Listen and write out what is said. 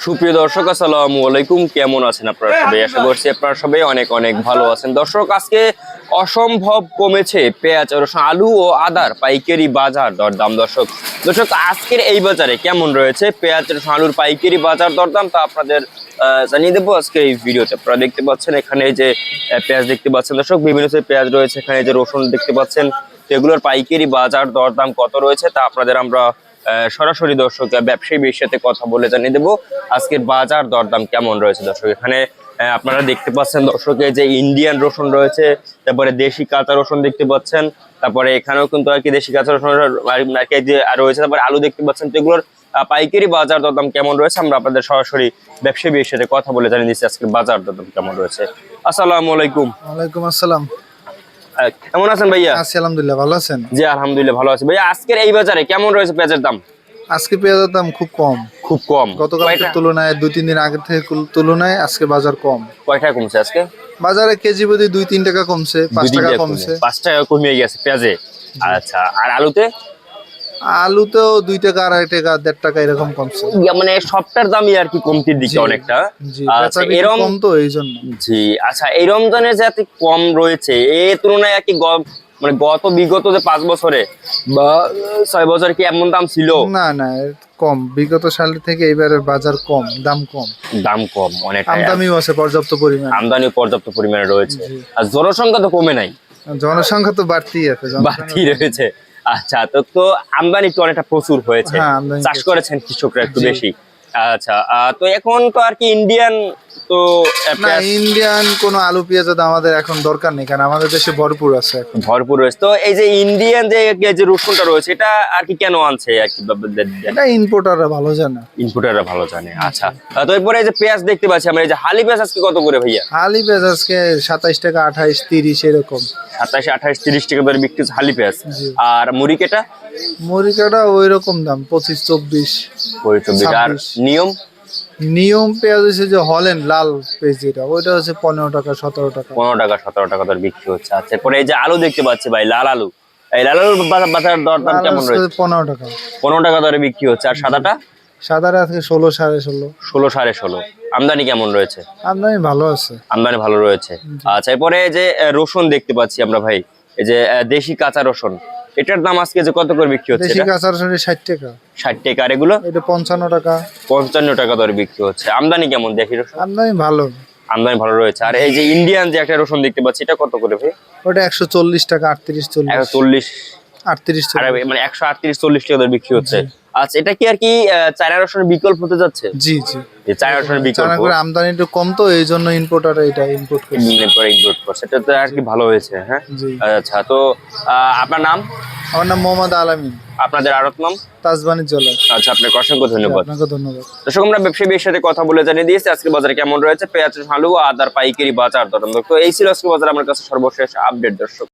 সুপ্রিয় দর্শক, আসসালামু আলাইকুম। কেমন আছেন আপনারা সবাই? আশা করছি আপনারা সবাই অনেক অনেক ভালো আছেন। দর্শক, আজকে অসম্ভব কমেছে পেঁয়াজ, রসুন, আলু ও আদার পাইকারি বাজার দরদাম। দর্শক আজকের এই বাজারে কেমন রয়েছে পেঁয়াজ, রসুন, আলুর পাইকারি বাজার দরদাম তা আপনাদের জানিয়ে দেবো আজকে এই ভিডিওতে। আপনারা দেখতে পাচ্ছেন এখানে যে পেঁয়াজ দেখতে পাচ্ছেন দর্শক, বিভিন্ন পেঁয়াজ রয়েছে, এখানে যে রসুন দেখতে পাচ্ছেন, এগুলোর পাইকারি বাজার দরদাম কত রয়েছে তা আপনাদের আমরা সরাসরি দর্শক ব্যবসায়ীর সাথে কথা বলে জানিয়ে দেবো আজকের বাজার দরদাম কেমন রয়েছে। দর্শক এখানে আপনারা দেখতে পাচ্ছেন দর্শকের যে ইন্ডিয়ান রসুন রয়েছে, তারপরে দেশি কাঁচা রসুন দেখতে পাচ্ছেন, তারপরে এখানেও কিন্তু আর কি দেশি কাঁচা রসুন যে রয়েছে, তারপরে আলু দেখতে পাচ্ছেন। তো এগুলোর পাইকারি বাজার দরদাম কেমন রয়েছে আমরা আপনাদের সরাসরি ব্যবসায়ীর সাথে কথা বলে জানিয়ে দিচ্ছি আজকের বাজার দরদাম কেমন রয়েছে। আসসালামু আলাইকুম। ওয়ালাইকুম আসসালাম। কেমন আছেন ভাইয়া? আছি আলহামদুলিল্লাহ, ভালো আছেন? জি আলহামদুলিল্লাহ ভালো আছি ভাইয়া। আজকের এই বাজারে কেমন রয়েছে পেঁয়াজের দাম? আজকে পেঁয়াজের দাম খুব কম, খুব কম। গতকালকের তুলনায় 2-3 দিন আগের থেকে তুলনায় আজকে বাজার কম। কয় টাকা কমছে আজকে বাজারে? কেজি প্রতি 2-3 টাকা কমছে, 5 টাকা কমছে। 5 টাকা কমে গেছে পেঁয়াজে। আচ্ছা, আর আলুতে? আলুতেও 2 টাকা, 2.5 টাকা, 1.5 টাকা এরকম কমছে। মানে সবটার দামই আর কি কমতির দিকে অনেকটা। আচ্ছা, এরকম কম তো এই জন্য। জি আচ্ছা, এই রমজানে যে এত কম রয়েছে এই তুলনায় আর কি মানে বিগত যে 5 বছরে বা 6 বছরে কি এমন দাম ছিল? না না, কম। বিগত সাল থেকে এবারের বাজার কম, দাম কম। দাম কম অনেক, আমদানিও আছে পর্যাপ্ত পরিমাণে। আমদানি পর্যাপ্ত পরিমাণে রয়েছে, আর জনসংখ্যা তো কমে নাই, জনসংখ্যা তো বাড়তিই আছে, বাড়তি রয়েছে। আচ্ছা, তো আমদানি তো অনেকটা প্রচুর হয়েছে, চাষ করেছেন কৃষকরা একটু বেশি। আচ্ছা, তো এখন তো আর কি ইন্ডিয়ান তো না, ইন্ডিয়ান কোনো আলু পেঁয়াজের দাম আমাদের এখন দরকার নেই, কারণ আমাদের দেশে ভরপুর আছে, এখন ভরপুর রয়েছে। তো এই যে ইন্ডিয়ান যে রসুনটা রয়েছে এটা আর কি কেন আনছে আর কি? এটা ইম্পোর্টাররা ভালো জানে, ইম্পোর্টাররা ভালো জানে। আচ্ছা, তো এরপরে এই যে পেঁয়াজ দেখতে পাচ্ছি আমরা, এই যে হালি পেঁয়াজ আজকে কত করে ভাইয়া? হালি পেঁয়াজ আজকে 27 টাকা, 28, 30 এরকম। 27, 28, 30 টাকা ধরে বিক্রি হচ্ছে হালি পেঁয়াজ। আর মুড়িকেটা? মুড়িকাটা ওই রকম দাম 25, 24। আর নিয়ম পেঁয়াজ হচ্ছে যে হলেন লাল পেঁয়াজ, যেটা ওইটা হচ্ছে 15 টাকা, 17 টাকা। 17 টাকা ধরে বিক্রি হচ্ছে। আচ্ছা, এরপরে এই যে আলু দেখতে পাচ্ছি ভাই, লাল আলু, এই লাল আলুর বাজার দরদাম কেমন রয়েছে? 15 টাকা। 15 টাকা ধরে বিক্রি হচ্ছে। আর সাদাটা? সাদাটা আজকে 16, 16.5। 16, 16.5। আমদানি কেমন রয়েছে? আমদানি ভালো আছে, আমদানি ভালো রয়েছে। আচ্ছা, এরপরে এই যে রসুন দেখতে পাচ্ছি আমরা ভাই, এই যে দেশি কাঁচা রসুন, এটার দাম আজকে যে কত করে বিক্রি হচ্ছে? দেশি কাঁচা রসুন 60 টাকা। 60 টাকা। আর এগুলো? এটা 55 টাকা। 55 টাকা ধরে বিক্রি হচ্ছে। আমদানি কেমন দেশি রসুন? আমদানি ভালো, আমদানি ভালো রয়েছে। আর এই যে ইন্ডিয়ান যে একটা রসুন দেখতে পাচ্ছি, এটা কত করে ভাই? ওটা 140 টাকা, 38, 40। 140, 38, মানে 138, 40 টাকা ধরে বিক্রি হচ্ছে। আচ্ছা, এটা কি আর কি চায়না রসুনের বিকল্প হতে যাচ্ছে? জি জি, চায়না রসুনের বিকল্প। আমদানি একটু কম তো এই জন্য ইম্পোর্টার এটা ইম্পোর্ট করছে। সেটা তো আর কি ভালো হয়েছে। হ্যাঁ, আচ্ছা, তো আপনার নাম? আমার নাম মোহাম্মদ আলামিন। আপনাদের আড়ত নাম? তাজবানি জলা। আচ্ছা, আপনাকে অসংখ্য ধন্যবাদ। আপনাকে ধন্যবাদ। দর্শক, আমরা ব্যবসায়ীর সাথে কথা বলে জানিয়ে দিয়েছি আজকে বাজারে কেমন রয়েছে পেঁয়াজ, আলু, আদার পাইকারি বাজার দরদাম। তো এই ছিল আজকে বাজার আমার কাছে সর্বশেষ আপডেট। দর্শক।